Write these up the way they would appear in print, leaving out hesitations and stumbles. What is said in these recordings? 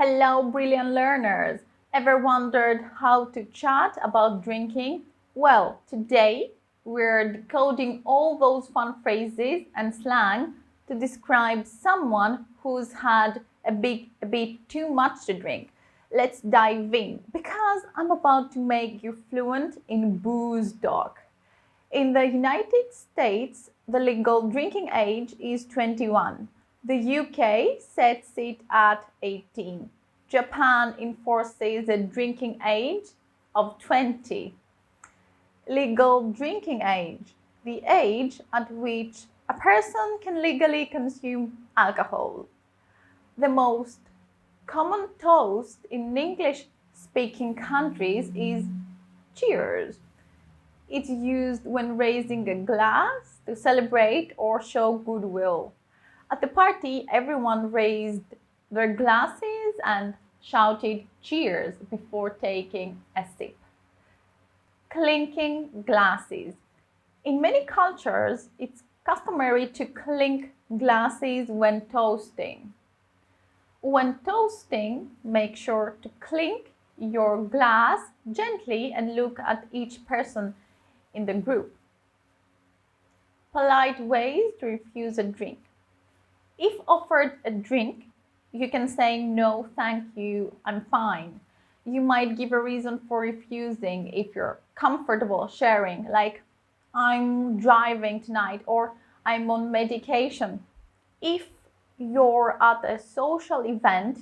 Hello, brilliant learners! Ever wondered how to chat about drinking? Well, today we're decoding all those fun phrases and slang to describe someone who's had a bit too much to drink. Let's dive in because I'm about to make you fluent in booze talk. In the United States, the legal drinking age is 21. The UK sets it at 18. Japan enforces a drinking age of 20. Legal drinking age, the age at which a person can legally consume alcohol. The most common toast in English-speaking countries is cheers. It's used when raising a glass to celebrate or show goodwill. At the party, everyone raised their glasses and shouted cheers before taking a sip. Clinking glasses. In many cultures, it's customary to clink glasses when toasting. When toasting, make sure to clink your glass gently and look at each person in the group. Polite ways to refuse a drink. If offered a drink, you can say no, thank you, I'm fine. You might give a reason for refusing if you're comfortable sharing, like I'm driving tonight or I'm on medication. If you're at a social event,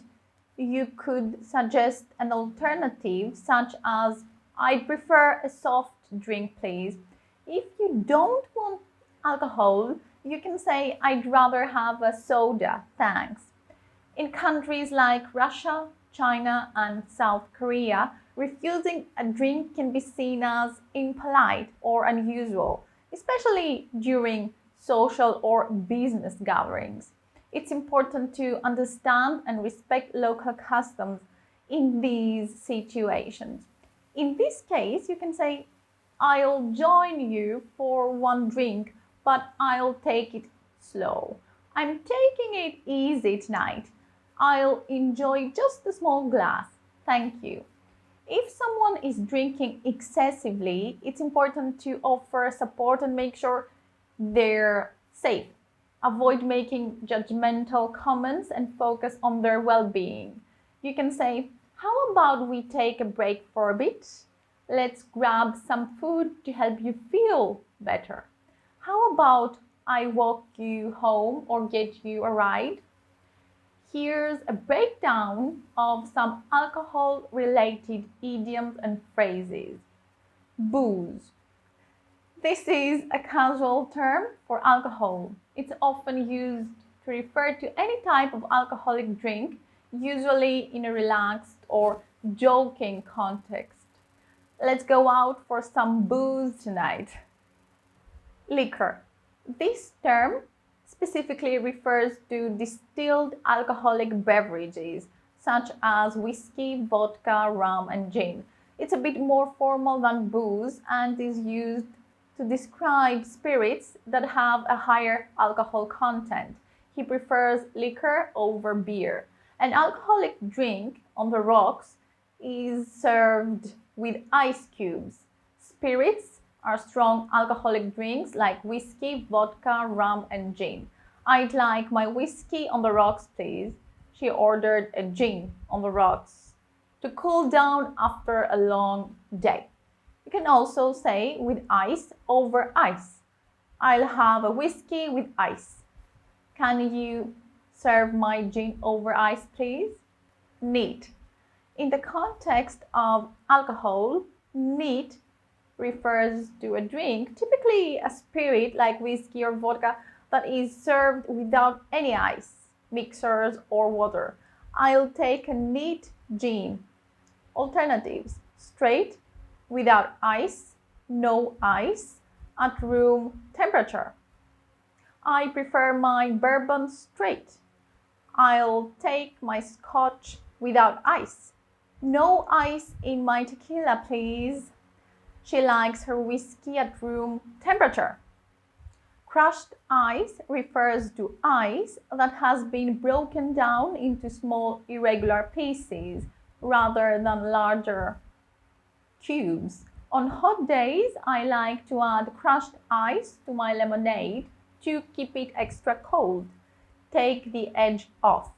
you could suggest an alternative such as I'd prefer a soft drink, please. If you don't want alcohol, you can say, I'd rather have a soda, thanks. In countries like Russia, China, and South Korea, refusing a drink can be seen as impolite or unusual, especially during social or business gatherings. It's important to understand and respect local customs in these situations. In this case, you can say, I'll join you for one drink, but I'll take it slow. I'm taking it easy tonight. I'll enjoy just a small glass. Thank you. If someone is drinking excessively, it's important to offer support and make sure they're safe. Avoid making judgmental comments and focus on their well-being. You can say, how about we take a break for a bit? Let's grab some food to help you feel better. How about I walk you home or get you a ride? Here's a breakdown of some alcohol-related idioms and phrases. Booze. This is a casual term for alcohol. It's often used to refer to any type of alcoholic drink, usually in a relaxed or joking context. Let's go out for some booze tonight. Liquor. This term specifically refers to distilled alcoholic beverages such as whiskey, vodka, rum, and gin. It's a bit more formal than booze and is used to describe spirits that have a higher alcohol content. He prefers liquor over beer. An alcoholic drink on the rocks is served with ice cubes. Spirits are strong alcoholic drinks like whiskey, vodka, rum, and gin. I'd like my whiskey on the rocks, please. She ordered a gin on the rocks to cool down after a long day. You can also say with ice over ice. I'll have a whiskey with ice. Can you serve my gin over ice, please? Neat. In the context of alcohol, neat refers to a drink, typically a spirit like whiskey or vodka, that is served without any ice, mixers, or water. I'll take a neat gin. Alternatives: straight, without ice, no ice, at room temperature. I prefer my bourbon straight. I'll take my scotch without ice. No ice in my tequila, please. She likes her whiskey at room temperature. Crushed ice refers to ice that has been broken down into small irregular pieces rather than larger cubes. On hot days, I like to add crushed ice to my lemonade to keep it extra cold. Take the edge off.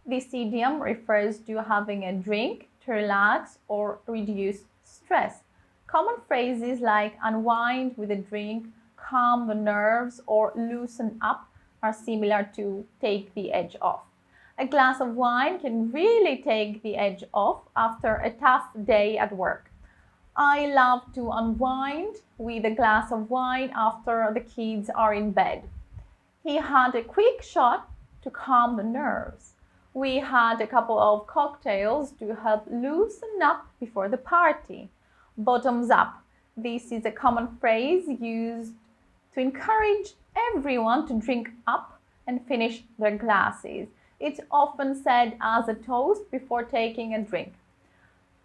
This idiom refers to having a drink to relax or reduce stress. Common phrases like unwind with a drink, calm the nerves, or loosen up are similar to take the edge off. A glass of wine can really take the edge off after a tough day at work. I love to unwind with a glass of wine after the kids are in bed. He had a quick shot to calm the nerves. We had a couple of cocktails to help loosen up before the party. Bottoms up. This is a common phrase used to encourage everyone to drink up and finish their glasses. It's often said as a toast before taking a drink.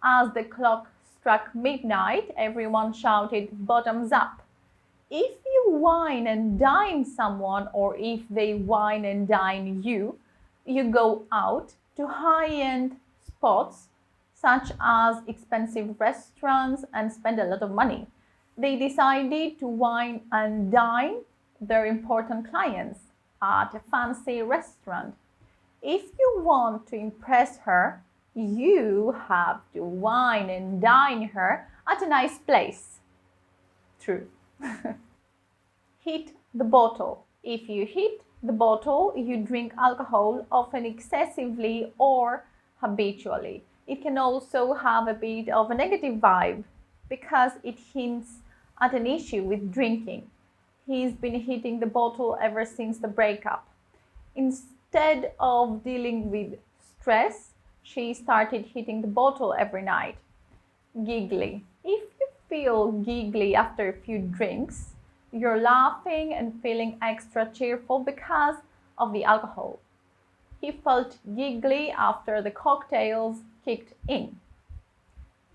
As the clock struck midnight, everyone shouted bottoms up. If you wine and dine someone, or if they wine and dine you, you go out to high-end spots such as expensive restaurants and spend a lot of money. They decided to wine and dine their important clients at a fancy restaurant. If you want to impress her, you have to wine and dine her at a nice place. True. Hit the bottle. If you hit the bottle, you drink alcohol, often excessively or habitually. It can also have a bit of a negative vibe because it hints at an issue with drinking. He's been hitting the bottle ever since the breakup. Instead of dealing with stress, she started hitting the bottle every night. Giggly. If you feel giggly after a few drinks, you're laughing and feeling extra cheerful because of the alcohol. He felt giggly after the cocktails kicked in.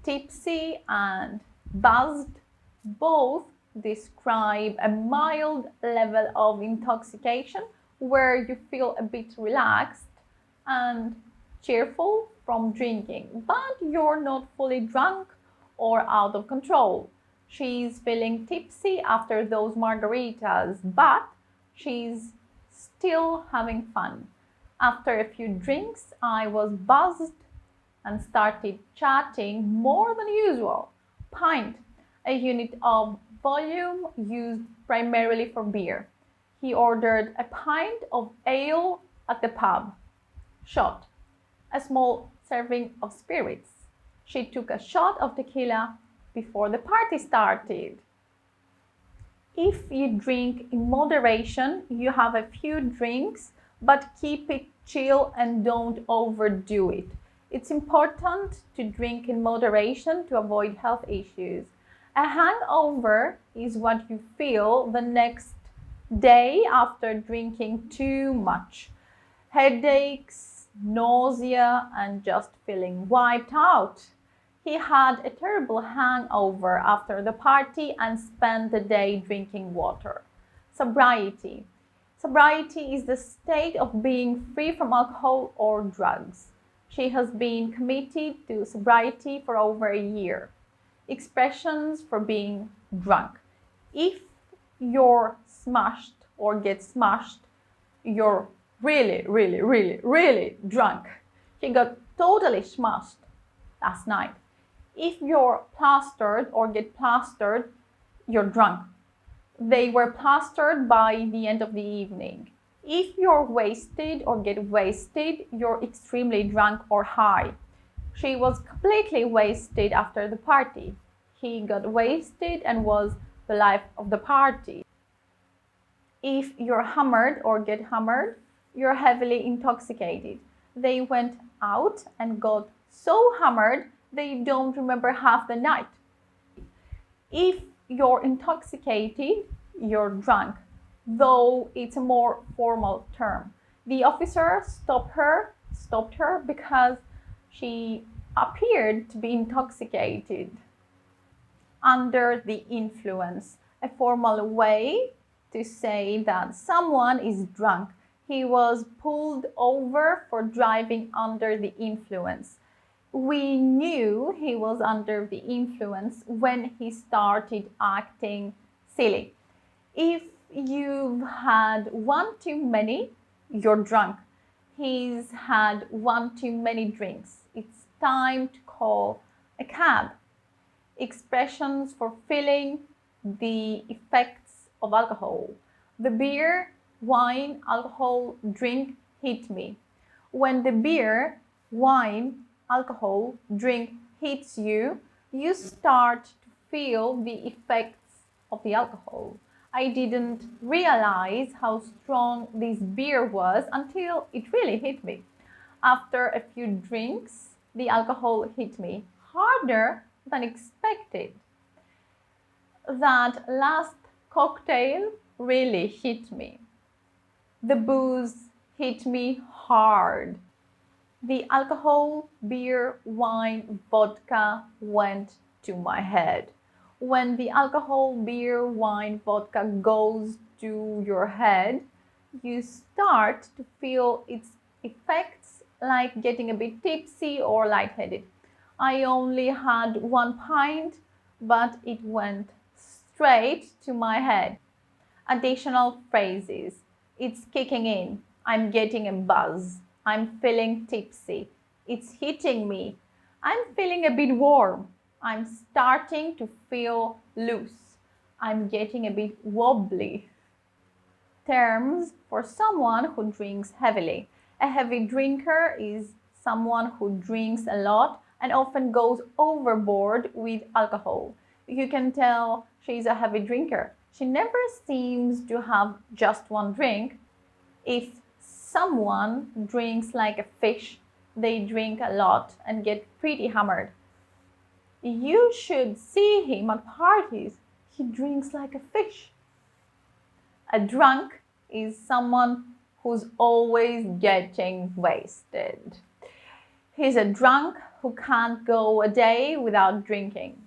Tipsy and buzzed both describe a mild level of intoxication where you feel a bit relaxed and cheerful from drinking, but you're not fully drunk or out of control. She's feeling tipsy after those margaritas, but she's still having fun. After a few drinks, I was buzzed and started chatting more than usual. Pint, a unit of volume used primarily for beer. He ordered a pint of ale at the pub. Shot, a small serving of spirits. She took a shot of tequila before the party started. If you drink in moderation, you have a few drinks, but keep it chill and don't overdo it. It's important to drink in moderation to avoid health issues. A hangover is what you feel the next day after drinking too much. Headaches, nausea, and just feeling wiped out. He had a terrible hangover after the party and spent the day drinking water. Sobriety. Sobriety is the state of being free from alcohol or drugs. She has been committed to sobriety for over a year. Expressions for being drunk. If you're smashed or get smashed, you're really drunk. She got totally smashed last night. If you're plastered or get plastered, you're drunk. They were plastered by the end of the evening. If you're wasted or get wasted, you're extremely drunk or high. She was completely wasted after the party. He got wasted and was the life of the party. If you're hammered or get hammered, you're heavily intoxicated. They went out and got so hammered they don't remember half the night. If you're intoxicated, you're drunk, though it's a more formal term. The officer stopped her because she appeared to be intoxicated. Under the influence, a formal way to say that someone is drunk. He was pulled over for driving under the influence. We knew he was under the influence when he started acting silly. If you've had one too many, you're drunk. He's had one too many drinks. It's time to call a cab. Expressions for feeling the effects of alcohol. The beer, wine, alcohol, drink hit me. When the beer, wine, alcohol, drink hits you, you start to feel the effects of the alcohol. I didn't realize how strong this beer was until it really hit me. After a few drinks, the alcohol hit me harder than expected. That last cocktail really hit me. The booze hit me hard. The alcohol, beer, wine, vodka went to my head. When the alcohol, beer, wine, vodka goes to your head, you start to feel its effects like getting a bit tipsy or lightheaded. I only had 1 pint, but it went straight to my head. Additional phrases. It's kicking in. I'm getting a buzz. I'm feeling tipsy. It's hitting me. I'm feeling a bit warm. I'm starting to feel loose. I'm getting a bit wobbly. Terms for someone who drinks heavily. A heavy drinker is someone who drinks a lot and often goes overboard with alcohol. You can tell she's a heavy drinker. She never seems to have just one drink. If someone drinks like a fish, they drink a lot and get pretty hammered. You should see him at parties. He drinks like a fish. A drunk is someone who's always getting wasted. He's a drunk who can't go a day without drinking.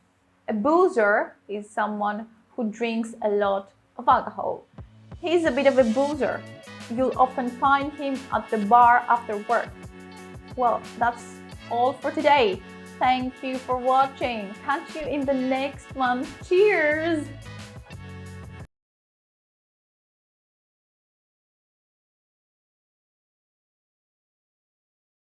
A boozer is someone who drinks a lot of alcohol. He's a bit of a boozer. You'll often find him at the bar after work. Well, that's all for today. Thank you for watching. Catch you in the next one. Cheers!